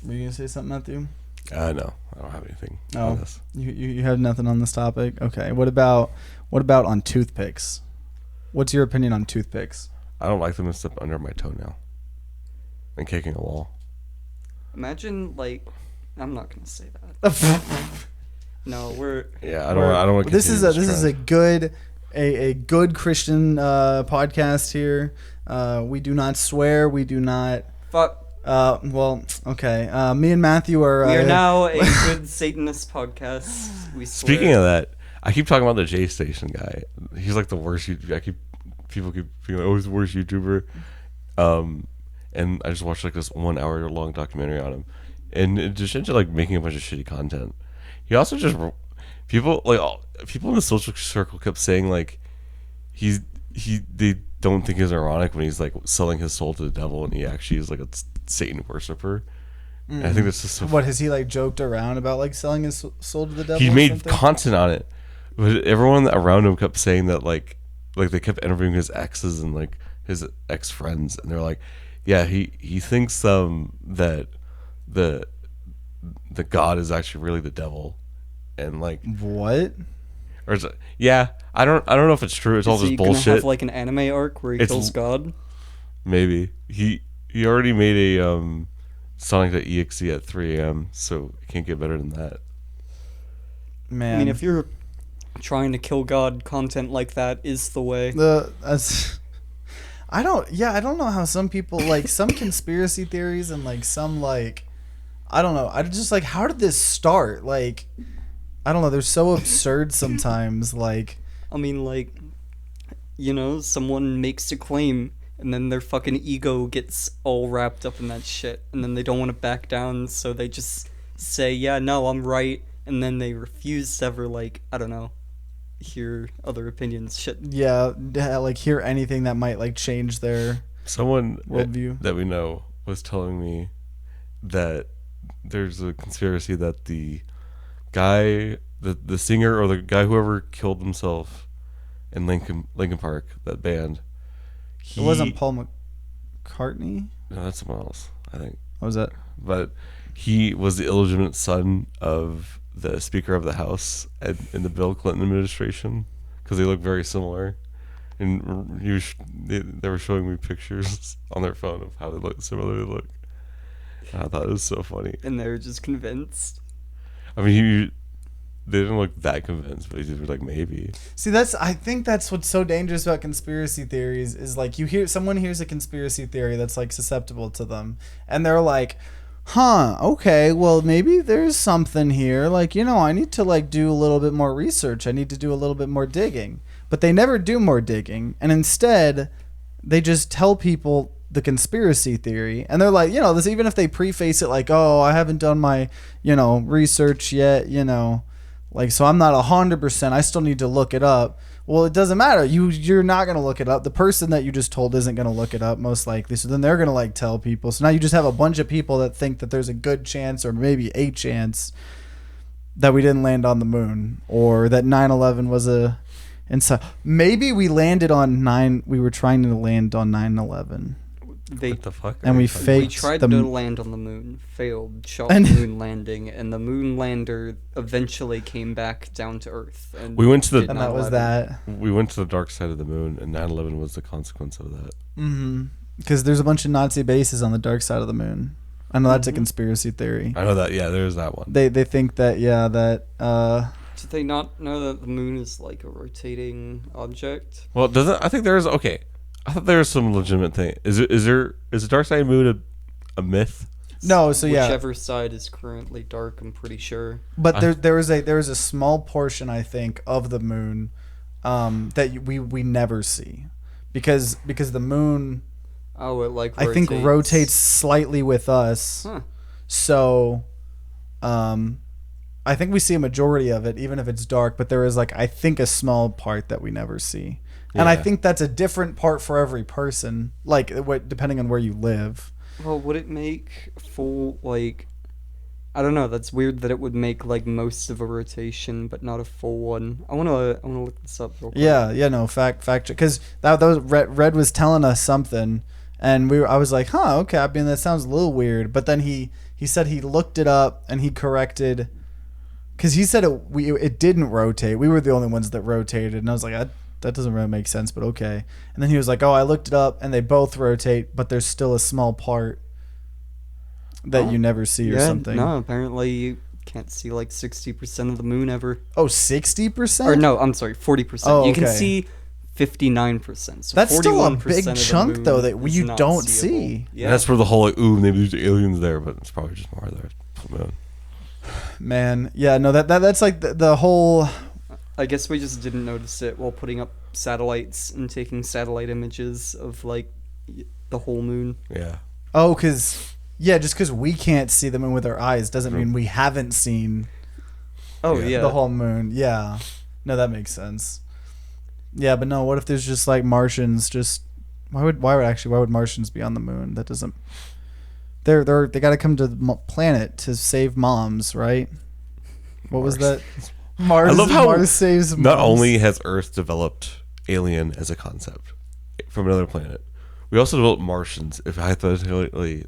Speaker 1: Were you gonna say something, Matthew?
Speaker 2: no, I don't have anything
Speaker 1: Oh.
Speaker 2: on this.
Speaker 1: You have nothing on this topic? Okay. What about on toothpicks? What's your opinion on toothpicks?
Speaker 2: I don't like them to step under my toenail and kicking a wall.
Speaker 3: Imagine like, I'm not gonna say that. No, we're
Speaker 2: Yeah, I don't want to.
Speaker 1: This is a good a good Christian podcast here. We do not swear. We do not.
Speaker 3: fuck.
Speaker 1: Well, okay. Me and Matthew are.
Speaker 3: We are now a good Satanist podcast. We swear.
Speaker 2: Speaking of that, I keep talking about the J Station guy. He's like the worst. People keep being like, "Oh, he's the worst YouTuber." And I just watched like this 1 hour long documentary on him, and it just ended up like making a bunch of shitty content. He also just people in the social circle kept saying like they don't think he's ironic when he's like selling his soul to the devil, and he actually is like a Satan worshiper. And I think that's just so.
Speaker 1: What has he like joked around about like selling his soul to the devil?
Speaker 2: He
Speaker 1: or
Speaker 2: made
Speaker 1: something?
Speaker 2: content on it, but everyone around him kept saying that like they kept interviewing his exes and like his ex friends, and they're like, yeah, he thinks that the God is actually really the devil, and like
Speaker 1: What?
Speaker 2: or is it, yeah, I don't know if it's true. It's all
Speaker 3: Is
Speaker 2: just
Speaker 3: he gonna
Speaker 2: bullshit.
Speaker 3: have like an anime arc where he
Speaker 2: It's
Speaker 3: kills God?
Speaker 2: Maybe he already made a Sonic.exe at 3 a.m. so it can't get better than that.
Speaker 1: Man,
Speaker 3: I mean, if you're trying to kill God, content like that is the way.
Speaker 1: I don't know how some people like some conspiracy theories and like some like I don't know. I just like how did this start? Like I don't know, they're so absurd sometimes like
Speaker 3: I mean, like, someone makes a claim and then their fucking ego gets all wrapped up in that shit and then they don't want to back down, so they just say, yeah, no, I'm right, and then they refuse to ever, like, I don't know, hear other opinions. Shit.
Speaker 1: yeah, like hear anything that might like change their
Speaker 2: Someone
Speaker 1: worldview.
Speaker 2: that we know was telling me that there's a conspiracy that the guy, the singer or the guy whoever killed himself in Lincoln Park, that band.
Speaker 1: It wasn't Paul McCartney?
Speaker 2: No, that's someone else, I think.
Speaker 1: What was that?
Speaker 2: But he was the illegitimate son of the Speaker of the House in the Bill Clinton administration because they look very similar. And they were showing me pictures on their phone of how they look, similar they look. And I thought it was so funny.
Speaker 3: And they're just convinced.
Speaker 2: I mean, they didn't look that convinced, but they were like, maybe.
Speaker 1: See, I think that's what's so dangerous about conspiracy theories is like someone hears a conspiracy theory that's like susceptible to them and they're like, huh, okay, well maybe there's something here. Like, I need to like do a little bit more research. I need to do a little bit more digging. But they never do more digging. And instead, they just tell people the conspiracy theory. And they're like, this, even if they preface it like, oh, I haven't done my, research yet, like, so I'm not 100%. I still need to look it up. Well, it doesn't matter. You're not going to look it up. The person that you just told isn't going to look it up, most likely. So then they're going to, like, tell people. So now you just have a bunch of people that think that there's a good chance or maybe a chance that we didn't land on the moon or that 9/11 was a... And so maybe we landed on we were trying to land on 9/11.
Speaker 2: What the fuck?
Speaker 1: And we faked.
Speaker 3: We tried to land on the moon, failed, shot the moon landing, and the moon lander eventually came back down to Earth. And
Speaker 2: we went to
Speaker 1: and that was that.
Speaker 2: We went to the dark side of the moon, and 9/11 was the consequence of that.
Speaker 1: Mm-hmm. Because there's a bunch of Nazi bases on the dark side of the moon. I know that's a conspiracy theory.
Speaker 2: I know that. Yeah, there's that one.
Speaker 1: They think that
Speaker 3: Did they not know that the moon is like a rotating object?
Speaker 2: Well, I think there's okay. I thought there was some legitimate thing. Is the dark side of the moon a myth?
Speaker 1: No, so yeah.
Speaker 3: Whichever side is currently dark, I'm pretty sure.
Speaker 1: But there was a small portion, I think, of the moon that we never see, because the moon.
Speaker 3: Oh, it like
Speaker 1: rotates. I think rotates slightly with us.
Speaker 3: Huh.
Speaker 1: So, I think we see a majority of it, even if it's dark. But there is I think a small part that we never see. Yeah. And I think that's a different part for every person, depending on where you live.
Speaker 3: Well, would it make full, I don't know, that's weird that it would make, most of a rotation, but not a full one. I wanna look this up real quick.
Speaker 1: Yeah, no, fact check. Because that was, Red was telling us something, and I was like, huh, okay, I mean, that sounds a little weird. But then he said he looked it up, and he corrected, because he said it didn't rotate. We were the only ones that rotated, and I was like, that doesn't really make sense, but okay. And then he was like, oh, I looked it up, and they both rotate, but there's still a small part that you never see or something.
Speaker 3: No, apparently you can't see 60% of the moon ever.
Speaker 1: Oh, 60%?
Speaker 3: Or no, I'm sorry, 40%.
Speaker 1: Oh,
Speaker 3: you can see 59%. So
Speaker 1: that's still a big
Speaker 3: of
Speaker 1: chunk, though, that you don't
Speaker 3: seeable.
Speaker 1: see.
Speaker 3: Yeah.
Speaker 2: And that's where the whole maybe there's aliens there, but it's probably just more there. Moon.
Speaker 1: Man, yeah, no, that's the whole...
Speaker 3: I guess we just didn't notice it while putting up satellites and taking satellite images of the whole moon.
Speaker 2: Yeah.
Speaker 1: Oh, just because we can't see the moon with our eyes doesn't mean we haven't seen.
Speaker 3: Oh yeah.
Speaker 1: The whole moon. Yeah. No, that makes sense. Yeah, but no. What if there's just Martians? Just why would Martians be on the moon? That doesn't. They got to come to the planet to save moms, right? What was that? Mars.
Speaker 2: I love how
Speaker 1: Mars saves moms.
Speaker 2: Not only has Earth developed alien as a concept from another planet, we also developed Martians. If hypothetically,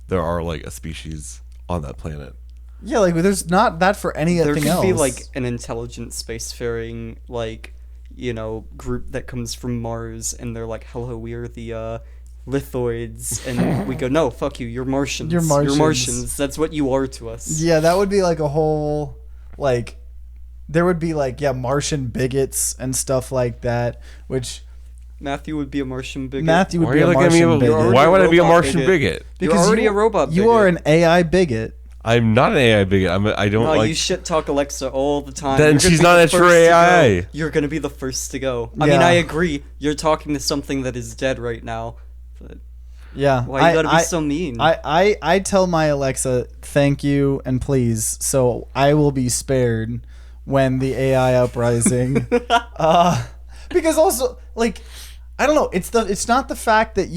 Speaker 2: there are a species on that planet.
Speaker 1: Yeah, there's not that for anything else.
Speaker 3: There could be an intelligent spacefaring group that comes from Mars, and they're like, "Hello, we are the lithoids," and we go, "No, fuck you, you're Martians. You're Martians. That's what you are to us."
Speaker 1: Yeah, that would be a whole. like there would be like Martian bigots and stuff like that, which
Speaker 3: Matthew would be a Martian bigot.
Speaker 1: Matthew would
Speaker 2: Why are
Speaker 1: be
Speaker 2: you
Speaker 1: a
Speaker 2: looking at me?
Speaker 1: Martian bigot.
Speaker 2: Why would I be a
Speaker 3: Robot
Speaker 2: Martian
Speaker 3: bigot.
Speaker 2: bigot?
Speaker 3: You're already a robot bigot.
Speaker 1: You are an AI bigot.
Speaker 2: I'm not an AI bigot. I don't
Speaker 3: No,
Speaker 2: like.
Speaker 3: you shit talk Alexa all the time.
Speaker 2: Then
Speaker 3: You're gonna
Speaker 2: she's
Speaker 3: be
Speaker 2: not
Speaker 3: the
Speaker 2: a true
Speaker 3: first to
Speaker 2: AI.
Speaker 3: go. You're gonna be the first to go. I mean,
Speaker 1: Yeah.
Speaker 3: I agree. You're talking to something that is dead right now. But
Speaker 1: Yeah.
Speaker 3: why you gotta be so mean?
Speaker 1: I tell my Alexa thank you and please, so I will be spared when the AI uprising. Because also like I don't know. It's not the fact that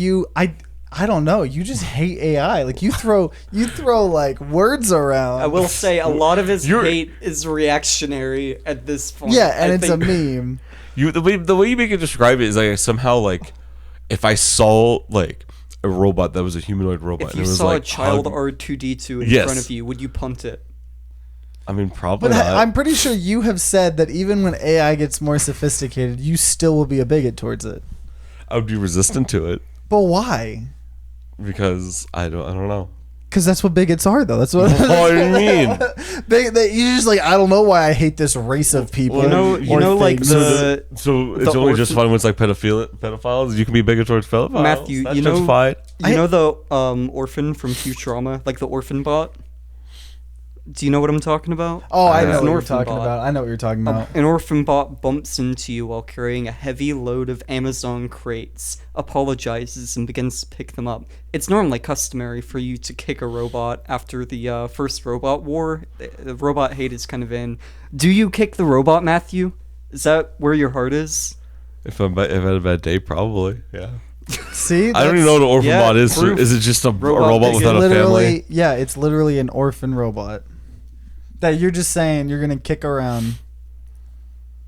Speaker 1: I don't know. You just hate AI. Like you throw like words around.
Speaker 3: I will say a lot of his
Speaker 2: You're-
Speaker 3: hate is reactionary at this point.
Speaker 1: Yeah, and
Speaker 3: I
Speaker 1: it's
Speaker 3: think.
Speaker 1: a meme.
Speaker 2: The way you make it describe it is like somehow like if I saw like a robot that was a humanoid robot
Speaker 3: If
Speaker 2: and
Speaker 3: you
Speaker 2: it was
Speaker 3: saw
Speaker 2: like
Speaker 3: a child
Speaker 2: hug-
Speaker 3: R2D2 in
Speaker 2: Yes.
Speaker 3: front of you, would you punt it?
Speaker 2: I mean probably
Speaker 1: But
Speaker 2: not.
Speaker 1: I'm pretty sure you have said that even when AI gets more sophisticated, you still will be a bigot towards it.
Speaker 2: I would be resistant to it
Speaker 1: But why?
Speaker 2: because I don't know.
Speaker 1: Because that's what bigots are, though. That's what.
Speaker 2: What do you mean?
Speaker 1: You're just like, I don't know why I hate this race of people.
Speaker 3: You know, like
Speaker 1: things.
Speaker 2: So it's
Speaker 3: The
Speaker 2: only just
Speaker 3: orphan-
Speaker 2: fun when it's like pedophiles. You can be bigoted towards pedophiles.
Speaker 3: Matthew,
Speaker 2: That's
Speaker 3: you know-
Speaker 2: justified.
Speaker 3: You know the orphan from Futurama, like the orphan bot? Do you know what I'm talking about?
Speaker 1: Oh, I
Speaker 2: It's
Speaker 1: know
Speaker 2: an
Speaker 1: what you're
Speaker 3: orphan
Speaker 1: talking
Speaker 3: bot.
Speaker 1: about. I know what you're talking about.
Speaker 3: An orphan bot bumps into you while carrying a heavy load of Amazon crates, apologizes, and begins to pick them up. It's normally customary for you to kick a robot after the first robot war. The robot hate is kind of in. Do you kick the robot, Matthew? Is that where your heart is?
Speaker 2: If I had a bad day, probably. Yeah.
Speaker 1: See,
Speaker 2: I don't even know what an orphan
Speaker 3: yeah,
Speaker 2: bot is.
Speaker 3: proof.
Speaker 2: Is it just a
Speaker 3: Robot
Speaker 2: robot
Speaker 3: bigot.
Speaker 2: without a
Speaker 1: literally,
Speaker 2: family?
Speaker 1: yeah, it's literally an orphan robot that you're just saying you're gonna kick around.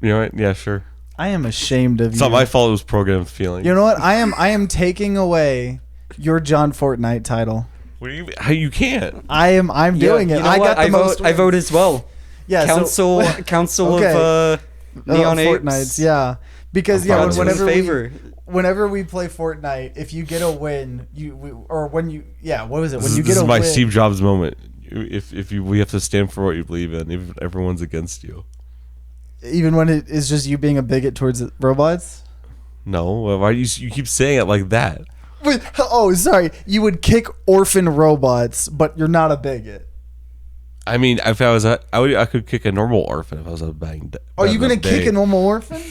Speaker 2: You know what? Yeah, sure.
Speaker 1: I am ashamed of
Speaker 2: It's
Speaker 1: you.
Speaker 2: not my fault. It was programmed feeling.
Speaker 1: You know what? I am taking away your John Fortnite title.
Speaker 2: What do you? How you can't?
Speaker 1: I'm doing it.
Speaker 3: You know
Speaker 1: I
Speaker 3: what?
Speaker 1: got the most.
Speaker 3: I vote as well.
Speaker 1: Yeah,
Speaker 3: Council
Speaker 1: Okay.
Speaker 3: of Neon Apes.
Speaker 1: Fortnites, yeah. Because
Speaker 2: I'm
Speaker 1: yeah,
Speaker 2: proud of
Speaker 1: whenever
Speaker 3: his
Speaker 1: we,
Speaker 3: favor.
Speaker 1: whenever we play Fortnite, if you get a win, what was it? When
Speaker 2: This
Speaker 1: you
Speaker 2: is
Speaker 1: get a
Speaker 2: my
Speaker 1: win,
Speaker 2: Steve Jobs moment. We have to stand for what you believe in, even if everyone's against you.
Speaker 1: even when it is just you being a bigot towards robots.
Speaker 2: No, why do you keep saying it like that?
Speaker 1: Wait, oh, sorry. You would kick orphan robots, but you're not a bigot.
Speaker 2: I mean, if I was, I could kick a normal orphan if I was a bang.
Speaker 1: Are you gonna kick a normal orphan?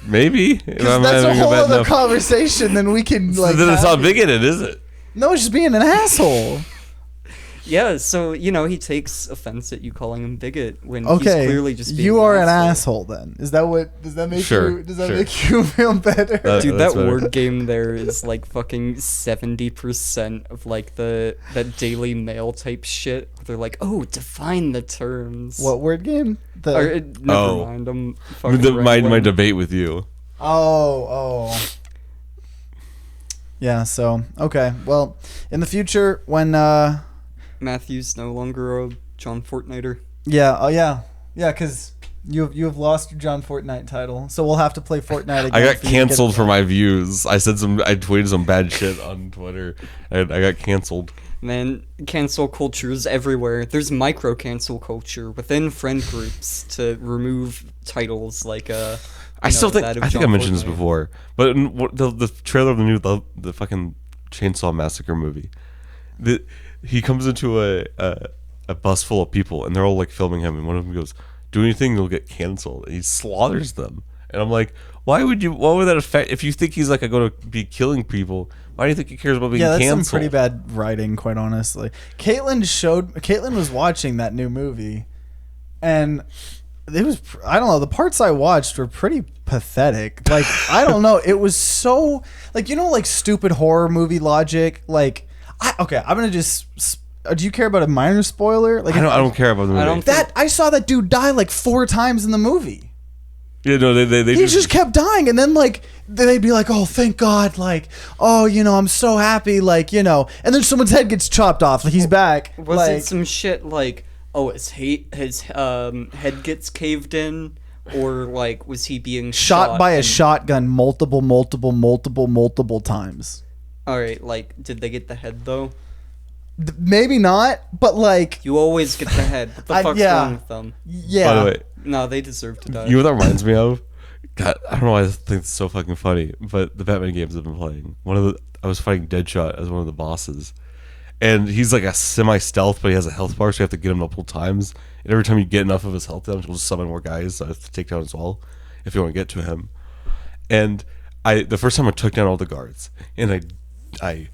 Speaker 2: Maybe. If
Speaker 1: Because
Speaker 2: I'm
Speaker 1: that's a
Speaker 2: having
Speaker 1: whole
Speaker 2: bad
Speaker 1: other
Speaker 2: enough-
Speaker 1: conversation. Then we can like.
Speaker 2: then it's
Speaker 1: have
Speaker 2: not bigoted, is it?
Speaker 1: No, it's just being an asshole.
Speaker 3: Yeah, so he takes offense at you calling him bigot when
Speaker 1: Okay,
Speaker 3: he's clearly just being
Speaker 1: you are an
Speaker 3: asshole.
Speaker 1: asshole. Then is that what? Does that make
Speaker 2: Sure,
Speaker 1: you? Does that
Speaker 2: sure.
Speaker 1: make you feel better?
Speaker 3: Dude,
Speaker 2: That's
Speaker 3: that
Speaker 2: better.
Speaker 3: word game there is like fucking 70% of like that Daily Mail type shit. Where they're like, oh, define the terms.
Speaker 1: What word game? The
Speaker 3: Or, never
Speaker 2: Oh.
Speaker 3: mind. I'm
Speaker 2: I
Speaker 3: fucking
Speaker 2: mean, my
Speaker 3: rambling.
Speaker 2: debate with you.
Speaker 1: oh. Yeah. So okay. Well, in the future, when
Speaker 3: Matthew's no longer a John Fortniter.
Speaker 1: yeah, because you have lost your John Fortnite title, so we'll have to play Fortnite again.
Speaker 2: I got
Speaker 1: for you to
Speaker 2: canceled
Speaker 1: get-
Speaker 2: for my views. I tweeted some bad shit on Twitter, and I got canceled.
Speaker 3: Man, cancel culture is everywhere. There's micro cancel culture within friend groups to remove titles like
Speaker 2: I still think
Speaker 3: that of
Speaker 2: I think
Speaker 3: John
Speaker 2: I mentioned this
Speaker 3: Fortnite.
Speaker 2: before, but in the trailer of the new the fucking Chainsaw Massacre movie, he comes into a bus full of people and they're all like filming him, and one of them goes, "Do anything, you'll get canceled." And he slaughters them, and I'm like, What would that affect if you think he's like going to be killing people? Why do you think he cares about being
Speaker 1: Yeah, that's
Speaker 2: canceled?
Speaker 1: some pretty bad writing, quite honestly. Caitlin was watching that new movie, and it was, I don't know, the parts I watched were pretty pathetic. Like, I don't know, it was so, like, like stupid horror movie logic. Like, I'm gonna just. Do you care about a minor spoiler? Like,
Speaker 2: I don't care about the movie.
Speaker 3: I don't
Speaker 1: that I saw that dude die like 4 times in the movie.
Speaker 2: Yeah, no, they
Speaker 1: He just kept dying, and then like they'd be like, "Oh, thank God!" Like, "Oh, I'm so happy!" Like, and then someone's head gets chopped off. Like, he's back.
Speaker 3: Was
Speaker 1: like,
Speaker 3: it some shit like, oh, his head gets caved in, or like was he being
Speaker 1: shot by a
Speaker 3: and-
Speaker 1: shotgun multiple times?
Speaker 3: All right, like did they get the head though?
Speaker 1: Maybe not, but like,
Speaker 3: You always get the head. What the fuck's wrong with them?
Speaker 1: yeah.
Speaker 2: By the way,
Speaker 3: No, they deserve to die.
Speaker 2: you know what that reminds me of? God, I don't know why I think it's so fucking funny, but the Batman games I've been playing. I was fighting Deadshot as one of the bosses, and he's like a semi-stealth, but he has a health bar, so you have to get him multiple times. And every time you get enough of his health down, he'll just summon more guys. So I have to take down as well if you want to get to him. And the first time I took down all the guards, and I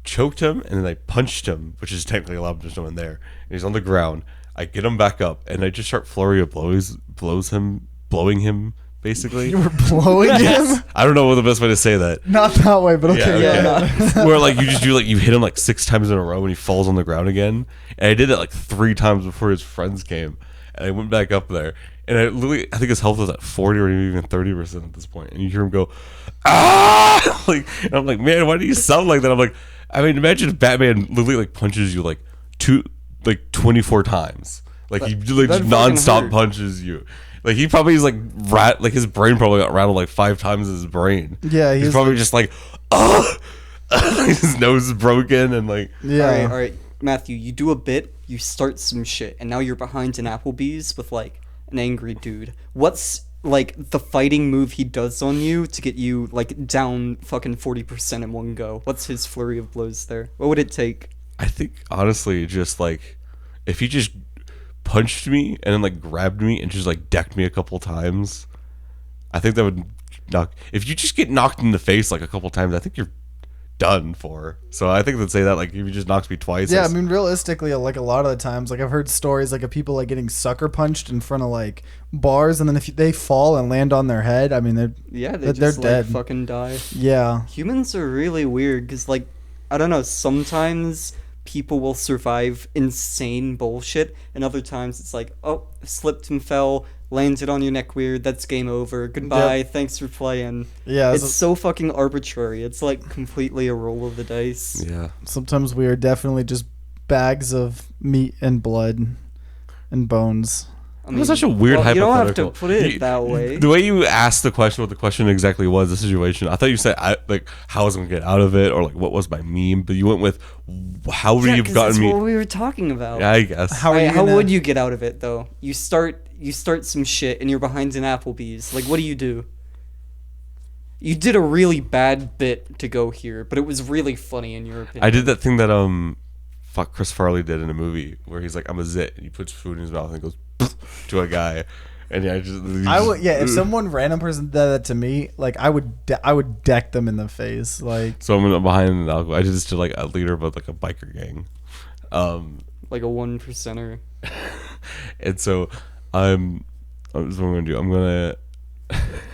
Speaker 2: choked him, and then I punched him, which is technically allowed. There's no one there, and he's on the ground. I get him back up, and I just start flurry of blowing him. Basically,
Speaker 1: You were blowing him?
Speaker 2: I don't know what the best way to say that.
Speaker 1: Not that way, but okay.
Speaker 3: Yeah.
Speaker 2: Where like you just do like you hit him like 6 times in a row and he falls on the ground again. And I did that like 3 times before his friends came, and I went back up there, and I think his health was at 40 or even 30% at this point. And you hear him go, ah! Like, and I'm like, man, why do you sound like that? I'm like, I mean, imagine if Batman literally like punches you like 24 times, like he like
Speaker 3: that'd
Speaker 2: nonstop
Speaker 3: fucking hurt.
Speaker 2: punches you. Like he probably is like like his brain probably got rattled like 5 times his brain.
Speaker 1: Yeah,
Speaker 2: he's probably just like, oh, his nose is broken and like.
Speaker 1: Yeah.
Speaker 3: All right, Matthew, you do a bit, you start some shit, and now you're behind an Applebee's with like an angry dude. What's like the fighting move he does on you to get you like down fucking 40% in one go? What's his flurry of blows there? What would it take?
Speaker 2: I think honestly, just like if he just punched me and then like grabbed me and just like decked me a couple times, I think that would knock. If you just get knocked in the face like a couple times, I think you're done for. So I think they'd say that like if you just knocked me twice.
Speaker 1: Yeah, I mean, realistically, like a lot of the times, like I've heard stories like of people like getting sucker punched in front of like bars, and then if they fall and land on their head, I mean, they're
Speaker 3: They're
Speaker 1: dead.
Speaker 3: like fucking die.
Speaker 1: Yeah.
Speaker 3: Humans are really weird because, like, I don't know, sometimes people will survive insane bullshit, and other times it's like, oh, slipped and fell, landed on your neck weird, that's game over, goodbye, thanks for playing.
Speaker 1: Yeah.
Speaker 3: It's so fucking arbitrary. It's like completely a roll of the dice.
Speaker 2: Yeah.
Speaker 1: Sometimes we are definitely just bags of meat and blood and bones.
Speaker 3: I
Speaker 2: That was such a weird
Speaker 3: you don't have
Speaker 2: hypothetical.
Speaker 3: to put it that way.
Speaker 2: The way you asked the question, what the question exactly was, the situation. I thought you said like how was I gonna get out of it, or like what was my meme. But you went with how would you have
Speaker 3: 'cause
Speaker 2: gotten
Speaker 3: that's
Speaker 2: me?
Speaker 3: what we were talking about.
Speaker 2: Yeah, I guess.
Speaker 1: How are you
Speaker 3: How
Speaker 1: gonna-
Speaker 3: would you get out of it though? You start some shit and you're behind an Applebee's. Like, what do? You did a really bad bit to go here, but it was really funny in your opinion.
Speaker 2: I did that thing that Chris Farley did in a movie where he's like, I'm a zit, and he puts food in his mouth and goes to a guy, and yeah,
Speaker 1: I would, yeah. If someone random person did that to me, like I would deck them in the face, like.
Speaker 2: So I'm behind an alcohol. I just did like a leader of like a biker gang,
Speaker 3: Like a 1%er.
Speaker 2: and so this is what I'm gonna do. I'm gonna.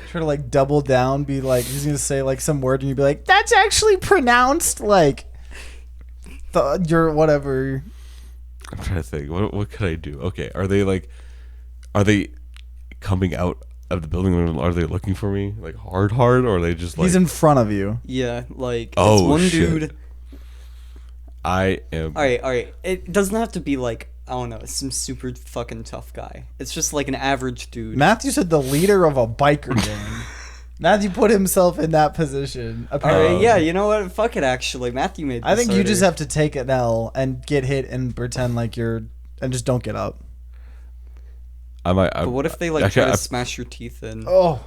Speaker 1: Try to like double down, be like he's gonna say like some word, and you'd be like, "That's actually pronounced like your whatever."
Speaker 2: I'm trying to think. What could I do? Okay, are they coming out of the building? Are they looking for me like hard, or are they just like?
Speaker 1: He's in front of you.
Speaker 3: Yeah, like
Speaker 2: Oh,
Speaker 3: it's one
Speaker 2: shit.
Speaker 3: dude.
Speaker 2: I am.
Speaker 3: All right. It doesn't have to be like, I don't know, some super fucking tough guy. It's just like an average dude.
Speaker 1: Matthew said the leader of a biker gang. Matthew put himself in that position.
Speaker 3: All
Speaker 1: Apparently.
Speaker 3: right, yeah, you know what? Fuck it. Actually, Matthew made.
Speaker 1: I
Speaker 3: this
Speaker 1: think you just
Speaker 3: harder.
Speaker 1: have to take an L and get hit and pretend like you're, and just don't get up.
Speaker 2: I might.
Speaker 3: But what if they like
Speaker 2: actually,
Speaker 3: try to smash your teeth in?
Speaker 1: Oh.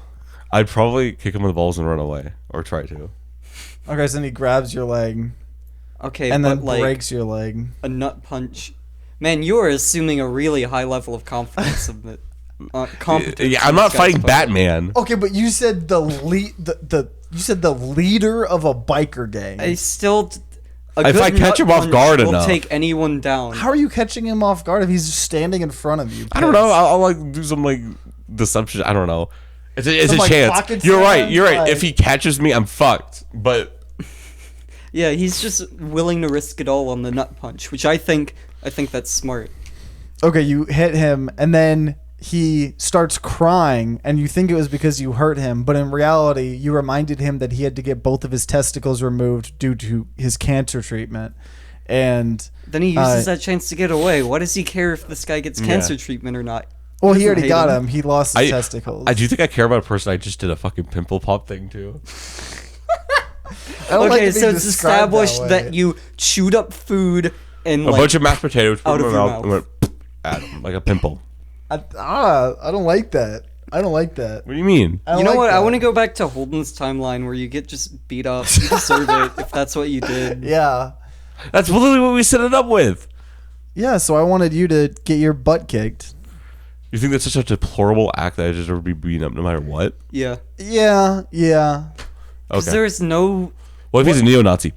Speaker 2: I'd probably kick him in the balls and run away, or try to.
Speaker 1: Okay, so then he grabs your leg
Speaker 3: Okay,
Speaker 1: and
Speaker 3: but
Speaker 1: then
Speaker 3: like
Speaker 1: breaks your leg.
Speaker 3: a nut punch. Man, you are assuming a really high level of confidence of the competence.
Speaker 2: Yeah, I'm
Speaker 3: in
Speaker 2: not
Speaker 3: this guy's
Speaker 2: fighting
Speaker 3: fight.
Speaker 2: Batman.
Speaker 1: Okay, but you said you said the leader of a biker gang.
Speaker 3: I still.
Speaker 2: If I catch him off guard
Speaker 3: will
Speaker 2: enough.
Speaker 3: take anyone down.
Speaker 1: How are you catching him off guard if he's just standing in front of you?
Speaker 2: I don't know. I'll like do some like deception. I don't know. It's
Speaker 1: Some,
Speaker 2: a
Speaker 1: like,
Speaker 2: chance.
Speaker 1: pocket
Speaker 2: You're right.
Speaker 1: signs,
Speaker 2: You're right.
Speaker 1: like-
Speaker 2: If he catches me, I'm fucked. But
Speaker 3: Yeah, he's just willing to risk it all on the nut punch, which I think that's smart.
Speaker 1: Okay, you hit him, and then he starts crying, and you think it was because you hurt him, but in reality, you reminded him that he had to get both of his testicles removed due to his cancer treatment. And
Speaker 3: Then he uses that chance to get away. Why does he care if this guy gets
Speaker 2: Yeah.
Speaker 3: cancer treatment or not?
Speaker 1: well, he
Speaker 3: doesn't
Speaker 1: already
Speaker 3: hate
Speaker 1: got
Speaker 3: him.
Speaker 1: him. He lost his testicles.
Speaker 2: I do think I care about a person I just did a fucking pimple pop thing to.
Speaker 1: I don't like
Speaker 3: Okay,
Speaker 1: it
Speaker 3: so
Speaker 1: being
Speaker 3: it's
Speaker 1: described
Speaker 3: established
Speaker 1: way.
Speaker 3: that you chewed up food, and
Speaker 2: A
Speaker 3: like,
Speaker 2: bunch of mashed potatoes
Speaker 3: out
Speaker 2: from
Speaker 3: of
Speaker 2: my
Speaker 3: your
Speaker 2: mouth and went at him like a pimple.
Speaker 1: I don't like that. I don't like that.
Speaker 2: What do you mean?
Speaker 1: I don't
Speaker 3: you know
Speaker 1: like
Speaker 3: what? I
Speaker 1: that.
Speaker 3: want to go back to Holden's timeline where you get just beat up. You deserve it if that's what you did.
Speaker 1: Yeah.
Speaker 2: That's literally what we set it up with.
Speaker 1: Yeah, so I wanted you to get your butt kicked.
Speaker 2: You think that's such a deplorable act that I deserve to be beaten up no matter what?
Speaker 3: Yeah.
Speaker 1: Yeah.
Speaker 3: Because
Speaker 2: Okay.
Speaker 3: there's no.
Speaker 2: What if he's a neo-Nazi?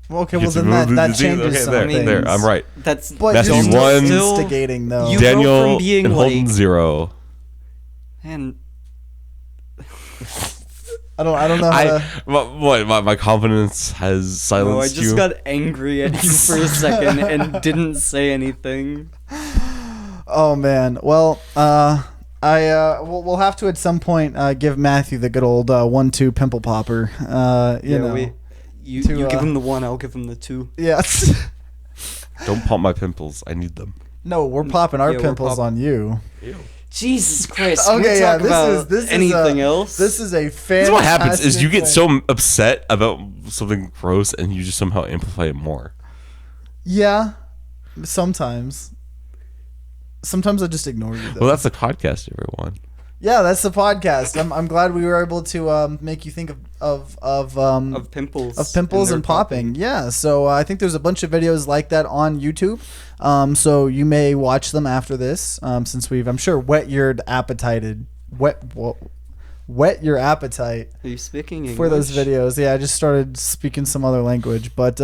Speaker 1: Okay,
Speaker 2: You
Speaker 1: well
Speaker 2: get
Speaker 1: then
Speaker 2: to-
Speaker 1: that
Speaker 2: okay,
Speaker 1: changes some
Speaker 2: there,
Speaker 1: things.
Speaker 2: there, I'm right.
Speaker 3: That's.
Speaker 1: But
Speaker 2: Matthew,
Speaker 1: you're
Speaker 2: you
Speaker 1: still
Speaker 2: won.
Speaker 1: instigating though.
Speaker 3: You- go
Speaker 2: Daniel
Speaker 3: from being
Speaker 2: and Holden
Speaker 3: like-
Speaker 2: 0.
Speaker 3: Man,
Speaker 1: I don't know how to.
Speaker 2: My confidence has
Speaker 3: no, I
Speaker 2: silenced
Speaker 3: just
Speaker 2: you.
Speaker 3: got angry at you for a second and didn't say anything.
Speaker 1: Oh man. Well, we'll have to at some point give Matthew the good old 1-2 pimple popper. You know.
Speaker 3: You
Speaker 1: to,
Speaker 3: give him the 1, I'll give him the 2.
Speaker 1: Yeah.
Speaker 2: Don't pump my pimples. I need them.
Speaker 1: No, we're popping our
Speaker 3: Yeah, we're
Speaker 1: pimples on you.
Speaker 3: Jesus Christ.
Speaker 1: Okay,
Speaker 3: Can we
Speaker 1: yeah.
Speaker 3: talk about
Speaker 1: This is
Speaker 3: anything else?
Speaker 1: This is a fantastic.
Speaker 2: This is what happens is you get
Speaker 1: thing.
Speaker 2: so upset about something gross and you just somehow amplify it more.
Speaker 1: Yeah. Sometimes. Sometimes I just ignore you though.
Speaker 2: Well, that's the podcast, everyone.
Speaker 1: Yeah, that's the podcast. I'm glad we were able to make you think of
Speaker 3: pimples.
Speaker 1: of pimples
Speaker 3: their
Speaker 1: and popping. Yeah, so I think there's a bunch of videos like that on YouTube. So you may watch them after this, since we've, I'm sure, whet your appetite. Whet your appetite
Speaker 3: Are you speaking English?
Speaker 1: for those videos. Yeah, I just started speaking some other language, but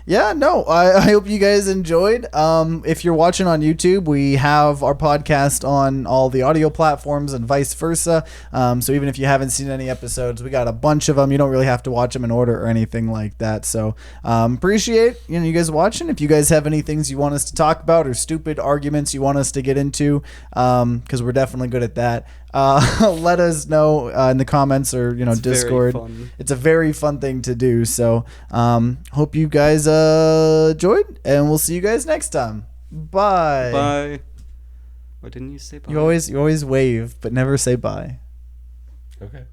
Speaker 1: yeah, no, I hope you guys enjoyed. If you're watching on YouTube, we have our podcast on all the audio platforms and vice versa. So even if you haven't seen any episodes, we got a bunch of them. You don't really have to watch them in order or anything like that. So appreciate you guys watching. If you guys have any things you want us to talk about or stupid arguments you want us to get into, because we're definitely good at that. Let us know in the comments or
Speaker 3: It's
Speaker 1: Discord.
Speaker 3: very fun.
Speaker 1: It's a very fun thing to do. So hope you guys enjoyed, and we'll see you guys next time. Bye.
Speaker 3: Bye. Why didn't you say bye?
Speaker 1: You always wave, but never say bye.
Speaker 2: Okay.